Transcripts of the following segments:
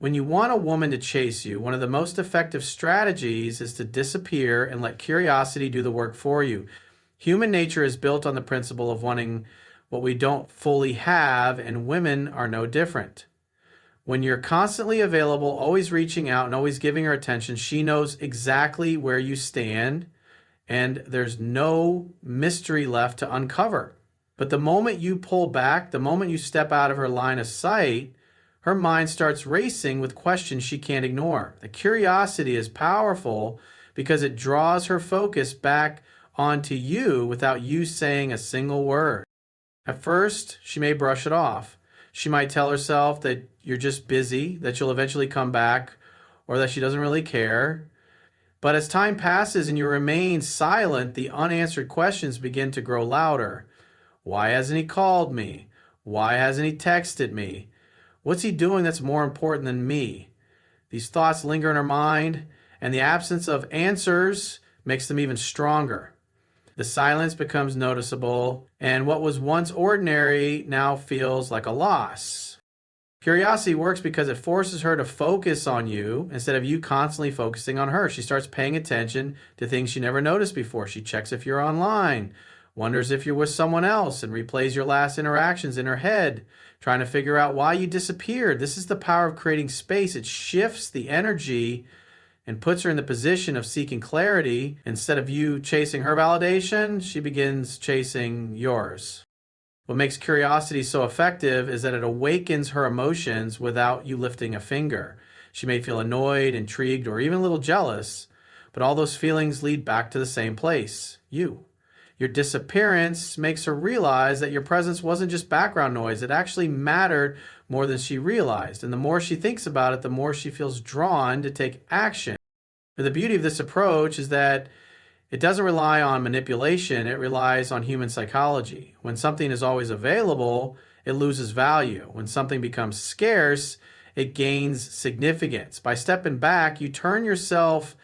When you want a woman to chase you, one of the most effective strategies is to disappear and let curiosity do the work for you. Human nature is built on the principle of wanting what we don't fully have, and women are no different. When you're constantly available, always reaching out and always giving her attention, she knows exactly where you stand, and there's no mystery left to uncover. But the moment you pull back, the moment you step out of her line of sight, her mind starts racing with questions she can't ignore. The curiosity is powerful because it draws her focus back onto you without you saying a single word. At first, she may brush it off. She might tell herself that you're just busy, that you'll eventually come back, or that she doesn't really care. But as time passes and you remain silent, the unanswered questions begin to grow louder. Why hasn't he called me? Why hasn't he texted me? What's he doing that's more important than me? These thoughts linger in her mind, and the absence of answers makes them even stronger. The silence becomes noticeable, and what was once ordinary now feels like a loss. Curiosity works because it forces her to focus on you instead of you constantly focusing on her. She starts paying attention to things she never noticed before. She checks if you're online, wonders if you're with someone else, and replays your last interactions in her head, trying to figure out why you disappeared. This is the power of creating space. It shifts the energy and puts her in the position of seeking clarity. Instead of you chasing her validation, she begins chasing yours. What makes curiosity so effective is that it awakens her emotions without you lifting a finger. She may feel annoyed, intrigued, or even a little jealous, but all those feelings lead back to the same place, you. Your disappearance makes her realize that your presence wasn't just background noise. It actually mattered more than she realized. And the more she thinks about it, the more she feels drawn to take action. And the beauty of this approach is that it doesn't rely on manipulation. It relies on human psychology. When something is always available, it loses value. When something becomes scarce, it gains significance. By stepping back, you turn yourself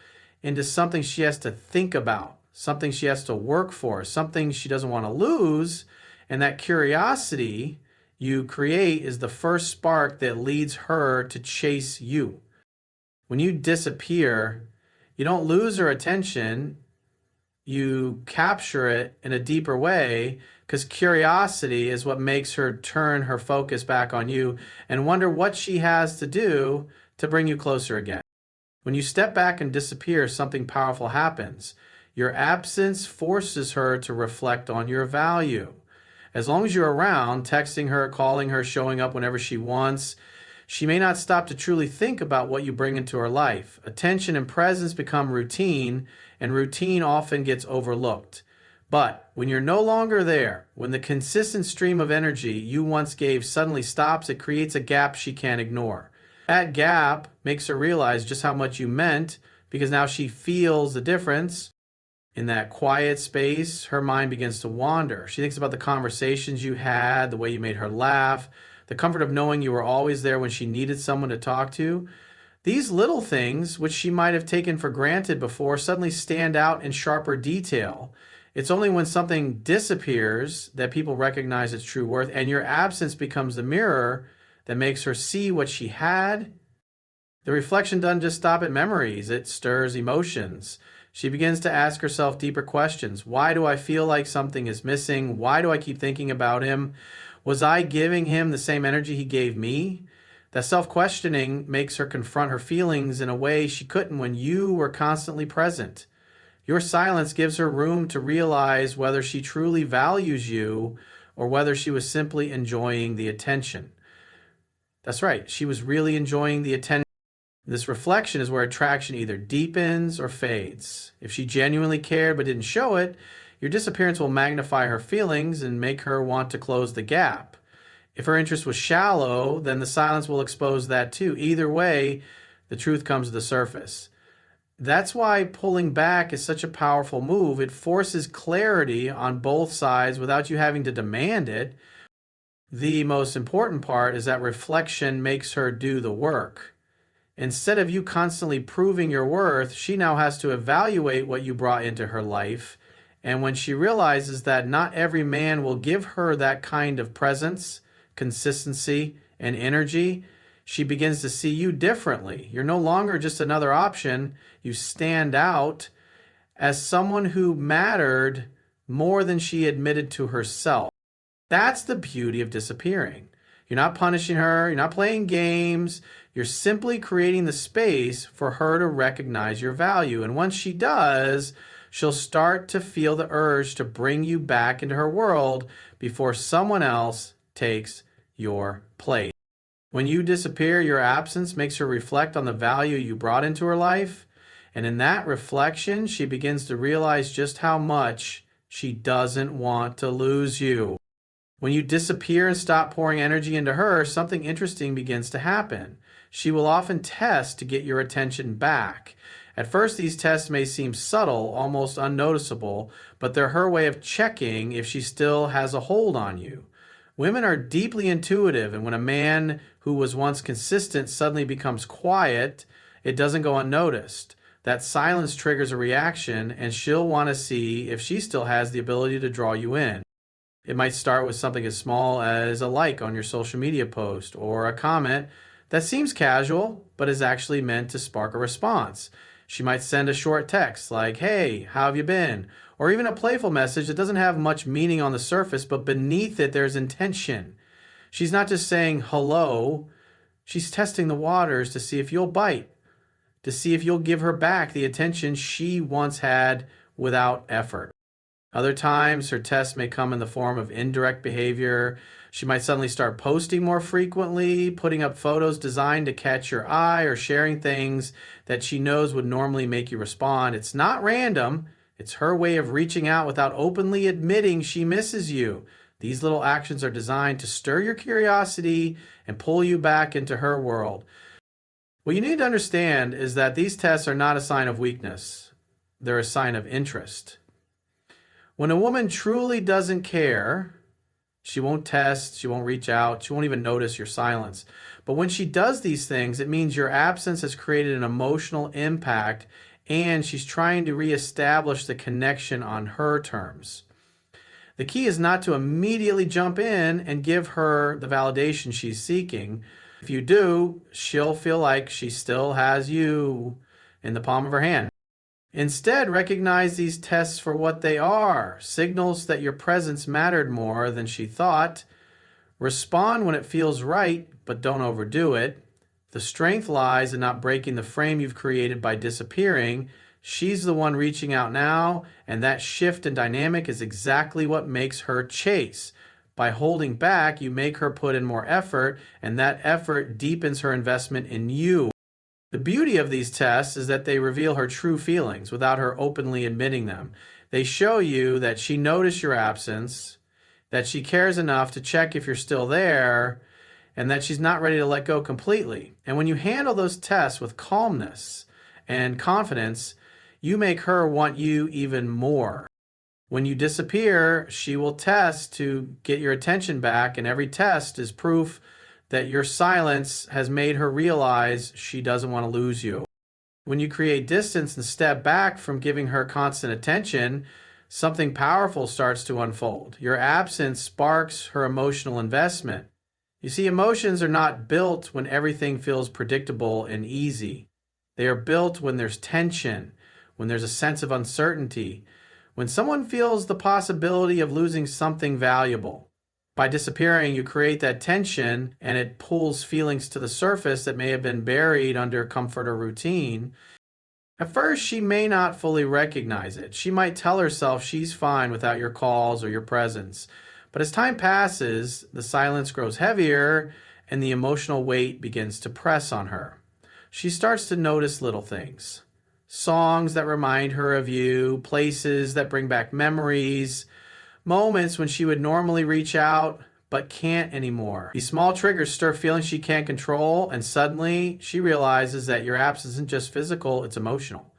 into something she has to think about, something she has to work for, something she doesn't want to lose. And that curiosity you create is the first spark that leads her to chase you. When you disappear, you don't lose her attention. You capture it in a deeper way, because curiosity is what makes her turn her focus back on you and wonder what she has to do to bring you closer again. When you step back and disappear, something powerful happens. Your absence forces her to reflect on your value. As long as you're around, texting her, calling her, showing up whenever she wants, she may not stop to truly think about what you bring into her life. Attention and presence become routine, and routine often gets overlooked. But when you're no longer there, when the consistent stream of energy you once gave suddenly stops, it creates a gap she can't ignore. That gap makes her realize just how much you meant, because now she feels the difference. In that quiet space, her mind begins to wander. She thinks about the conversations you had, the way you made her laugh, the comfort of knowing you were always there when she needed someone to talk to. These little things, which she might have taken for granted before, suddenly stand out in sharper detail. It's only when something disappears that people recognize its true worth, and your absence becomes the mirror that makes her see what she had. The reflection doesn't just stop at memories, it stirs emotions. She begins to ask herself deeper questions. Why do I feel like something is missing? Why do I keep thinking about him? Was I giving him the same energy he gave me? That self-questioning makes her confront her feelings in a way she couldn't when you were constantly present. Your silence gives her room to realize whether she truly values you or whether she was simply enjoying the attention. That's right, she was really enjoying the attention. This reflection is where attraction either deepens or fades. If she genuinely cared but didn't show it, your disappearance will magnify her feelings and make her want to close the gap. If her interest was shallow, then the silence will expose that too. Either way, the truth comes to the surface. That's why pulling back is such a powerful move. It forces clarity on both sides without you having to demand it. The most important part is that reflection makes her do the work. Instead of you constantly proving your worth, she now has to evaluate what you brought into her life. And when she realizes that not every man will give her that kind of presence, consistency, and energy, She begins to see you differently. You're no longer just another option. You stand out as someone who mattered more than she admitted to herself. That's the beauty of disappearing. You're not punishing her, you're not playing games, you're simply creating the space for her to recognize your value. And once she does, she'll start to feel the urge to bring you back into her world before someone else takes your place. When you disappear, your absence makes her reflect on the value you brought into her life. And in that reflection, she begins to realize just how much she doesn't want to lose you. When you disappear and stop pouring energy into her, something interesting begins to happen. She will often test to get your attention back. At first, these tests may seem subtle, almost unnoticeable, but they're her way of checking if she still has a hold on you. Women are deeply intuitive, and when a man who was once consistent suddenly becomes quiet, it doesn't go unnoticed. That silence triggers a reaction, and she'll want to see if she still has the ability to draw you in. It might start with something as small as a like on your social media post or a comment that seems casual but is actually meant to spark a response. She might send a short text like, "Hey, how have you been?" Or even a playful message that doesn't have much meaning on the surface, but beneath it there's intention. She's not just saying hello, she's testing the waters to see if you'll bite, to see if you'll give her back the attention she once had without effort. Other times, her tests may come in the form of indirect behavior. She might suddenly start posting more frequently, putting up photos designed to catch your eye, or sharing things that she knows would normally make you respond. It's not random. It's her way of reaching out without openly admitting she misses you. These little actions are designed to stir your curiosity and pull you back into her world. What you need to understand is that these tests are not a sign of weakness. They're a sign of interest. When a woman truly doesn't care, she won't test, she won't reach out, she won't even notice your silence. But when she does these things, it means your absence has created an emotional impact and she's trying to reestablish the connection on her terms. The key is not to immediately jump in and give her the validation she's seeking. If you do, she'll feel like she still has you in the palm of her hand. Instead, recognize these tests for what they are, signals that your presence mattered more than she thought. Respond when it feels right, but don't overdo it. The strength lies in not breaking the frame you've created by disappearing. She's the one reaching out now, and that shift in dynamic is exactly what makes her chase. By holding back, you make her put in more effort, and that effort deepens her investment in you. The beauty of these tests is that they reveal her true feelings without her openly admitting them. They show you that she noticed your absence, that she cares enough to check if you're still there, and that she's not ready to let go completely. And when you handle those tests with calmness and confidence, you make her want you even more. When you disappear, she will test to get your attention back, and every test is proof that your silence has made her realize she doesn't want to lose you. When you create distance and step back from giving her constant attention, something powerful starts to unfold. Your absence sparks her emotional investment. You see, emotions are not built when everything feels predictable and easy. They are built when there's tension, when there's a sense of uncertainty, when someone feels the possibility of losing something valuable. By disappearing, you create that tension and it pulls feelings to the surface that may have been buried under comfort or routine. At first, she may not fully recognize it. She might tell herself she's fine without your calls or your presence. But as time passes, the silence grows heavier and the emotional weight begins to press on her. She starts to notice little things. Songs that remind her of you, places that bring back memories, moments when she would normally reach out but can't anymore. These small triggers stir feelings she can't control, and suddenly she realizes that your absence isn't just physical, it's emotional.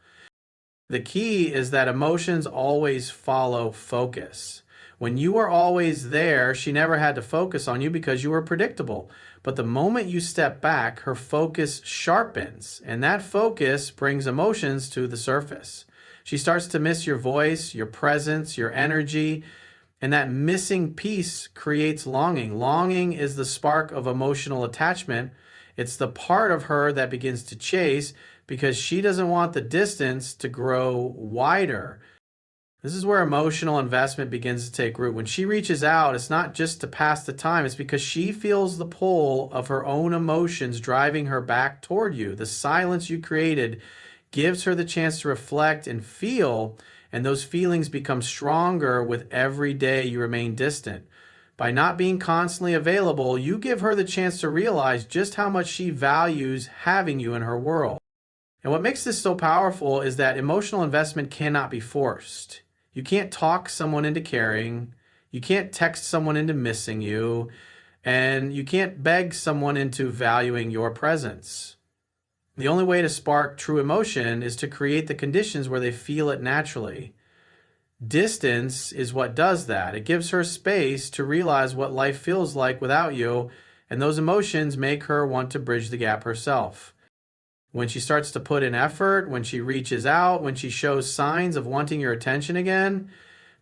The key is that emotions always follow focus. When you were always there, she never had to focus on you because you were predictable. But the moment you step back, her focus sharpens, and that focus brings emotions to the surface. She starts to miss your voice, your presence, your energy, and that missing piece creates longing. Longing is the spark of emotional attachment. It's the part of her that begins to chase because she doesn't want the distance to grow wider. This is where emotional investment begins to take root. When she reaches out, it's not just to pass the time, it's because she feels the pull of her own emotions driving her back toward you. The silence you created gives her the chance to reflect and feel, and those feelings become stronger with every day you remain distant. By not being constantly available, you give her the chance to realize just how much she values having you in her world. And what makes this so powerful is that emotional investment cannot be forced. You can't talk someone into caring. You can't text someone into missing you. And you can't beg someone into valuing your presence. The only way to spark true emotion is to create the conditions where they feel it naturally. Distance is what does that. It gives her space to realize what life feels like without you, and those emotions make her want to bridge the gap herself. When she starts to put in effort, when she reaches out, when she shows signs of wanting your attention again,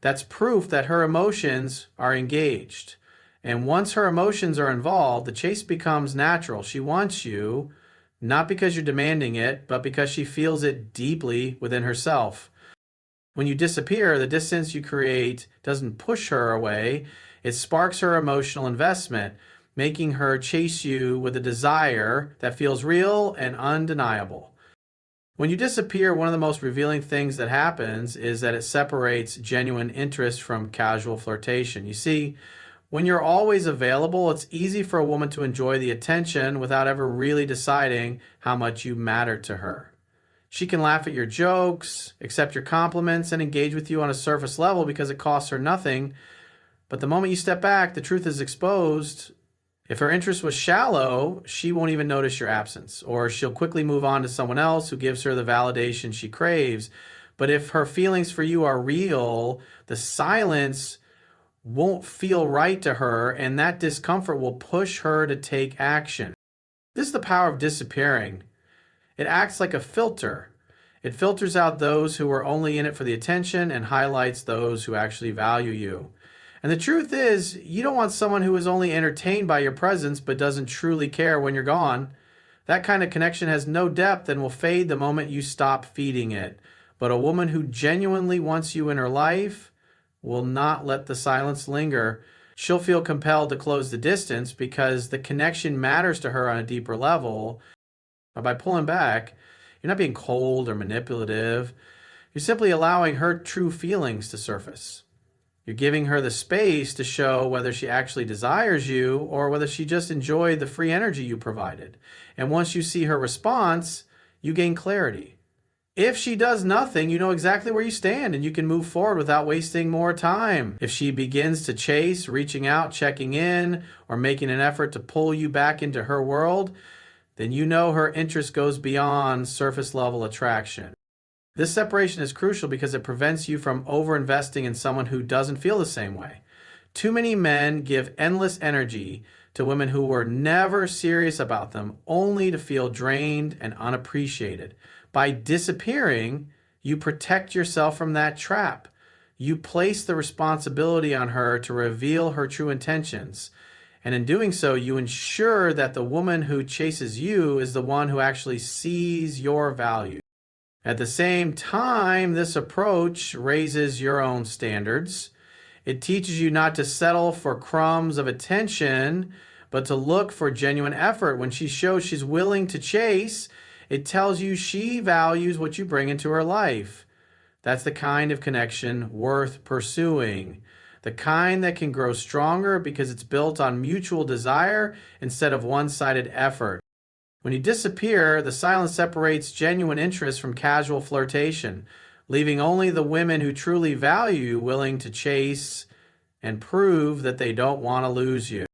that's proof that her emotions are engaged. And once her emotions are involved, the chase becomes natural. She wants you, not because you're demanding it, but because she feels it deeply within herself. When you disappear, the distance you create doesn't push her away, it sparks her emotional investment, making her chase you with a desire that feels real and undeniable. When you disappear, one of the most revealing things that happens is that it separates genuine interest from casual flirtation. You see, when you're always available, it's easy for a woman to enjoy the attention without ever really deciding how much you matter to her. She can laugh at your jokes, accept your compliments, and engage with you on a surface level because it costs her nothing. But the moment you step back, the truth is exposed. If her interest was shallow, she won't even notice your absence, or she'll quickly move on to someone else who gives her the validation she craves. But if her feelings for you are real, the silence won't feel right to her, and that discomfort will push her to take action. This is the power of disappearing. It acts like a filter. It filters out those who are only in it for the attention and highlights those who actually value you. And the truth is, you don't want someone who is only entertained by your presence but doesn't truly care when you're gone. That kind of connection has no depth and will fade the moment you stop feeding it. But a woman who genuinely wants you in her life will not let the silence linger. She'll feel compelled to close the distance because the connection matters to her on a deeper level. But by pulling back, you're not being cold or manipulative. You're simply allowing her true feelings to surface. You're giving her the space to show whether she actually desires you or whether she just enjoyed the free energy you provided. And once you see her response, you gain clarity. If she does nothing, you know exactly where you stand and you can move forward without wasting more time. If she begins to chase, reaching out, checking in, or making an effort to pull you back into her world, then you know her interest goes beyond surface level attraction. This separation is crucial because it prevents you from overinvesting in someone who doesn't feel the same way. Too many men give endless energy to women who were never serious about them, only to feel drained and unappreciated. By disappearing, you protect yourself from that trap. You place the responsibility on her to reveal her true intentions. And in doing so, you ensure that the woman who chases you is the one who actually sees your value. At the same time, this approach raises your own standards. It teaches you not to settle for crumbs of attention, but to look for genuine effort. When she shows she's willing to chase, it tells you she values what you bring into her life. That's the kind of connection worth pursuing. The kind that can grow stronger because it's built on mutual desire instead of one-sided effort. When you disappear, the silence separates genuine interest from casual flirtation, leaving only the women who truly value you willing to chase and prove that they don't want to lose you.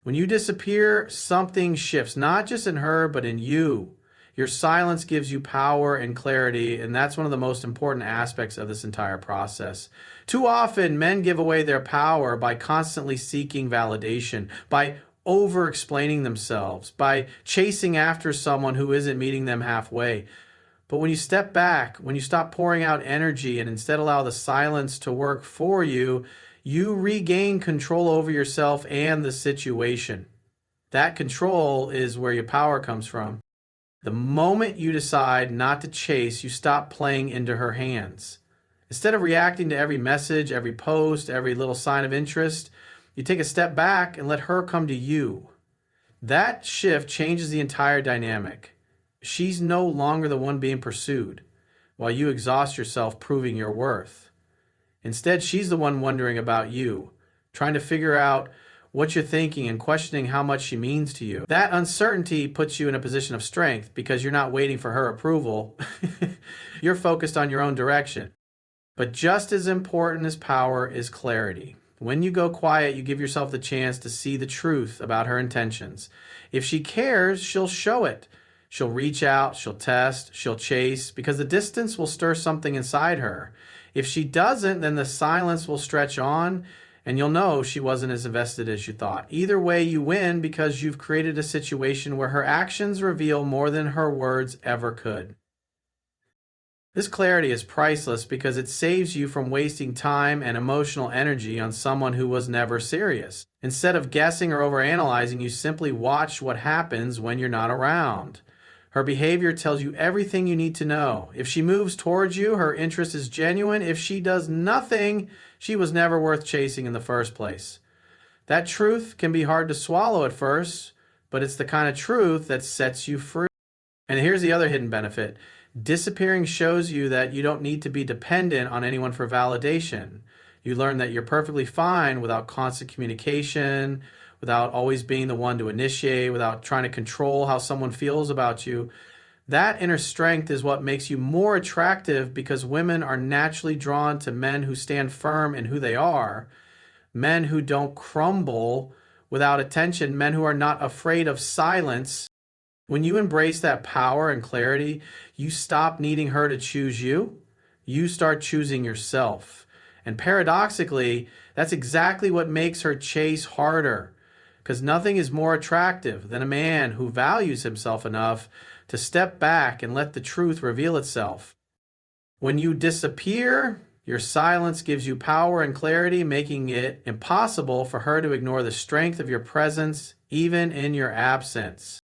When you disappear, something shifts, not just in her, but in you. Your silence gives you power and clarity, and that's one of the most important aspects of this entire process. Too often, men give away their power by constantly seeking validation, by over-explaining themselves, by chasing after someone who isn't meeting them halfway. But when you step back, when you stop pouring out energy and instead allow the silence to work for you, you regain control over yourself and the situation. That control is where your power comes from. The moment you decide not to chase, you stop playing into her hands. Instead of reacting to every message, every post, every little sign of interest, you take a step back and let her come to you. That shift changes the entire dynamic. She's no longer the one being pursued, while you exhaust yourself proving your worth. Instead, she's the one wondering about you, trying to figure out what you're thinking and questioning how much she means to you. That uncertainty puts you in a position of strength because you're not waiting for her approval. You're focused on your own direction. But just as important as power is clarity. When you go quiet, you give yourself the chance to see the truth about her intentions. If she cares, she'll show it. She'll reach out, she'll test, she'll chase, because the distance will stir something inside her. If she doesn't, then the silence will stretch on, and you'll know she wasn't as invested as you thought. Either way, you win because you've created a situation where her actions reveal more than her words ever could. This clarity is priceless because it saves you from wasting time and emotional energy on someone who was never serious. Instead of guessing or overanalyzing, you simply watch what happens when you're not around. Her behavior tells you everything you need to know. If she moves towards you, her interest is genuine. If she does nothing, she was never worth chasing in the first place. That truth can be hard to swallow at first, but it's the kind of truth that sets you free. And here's the other hidden benefit. Disappearing shows you that you don't need to be dependent on anyone for validation. You learn that you're perfectly fine without constant communication, without always being the one to initiate, without trying to control how someone feels about you. That inner strength is what makes you more attractive because women are naturally drawn to men who stand firm in who they are, men who don't crumble without attention, men who are not afraid of silence. When you embrace that power and clarity, you stop needing her to choose you. You start choosing yourself. And paradoxically, that's exactly what makes her chase harder. Because nothing is more attractive than a man who values himself enough to step back and let the truth reveal itself. When you disappear, your silence gives you power and clarity, making it impossible for her to ignore the strength of your presence, even in your absence.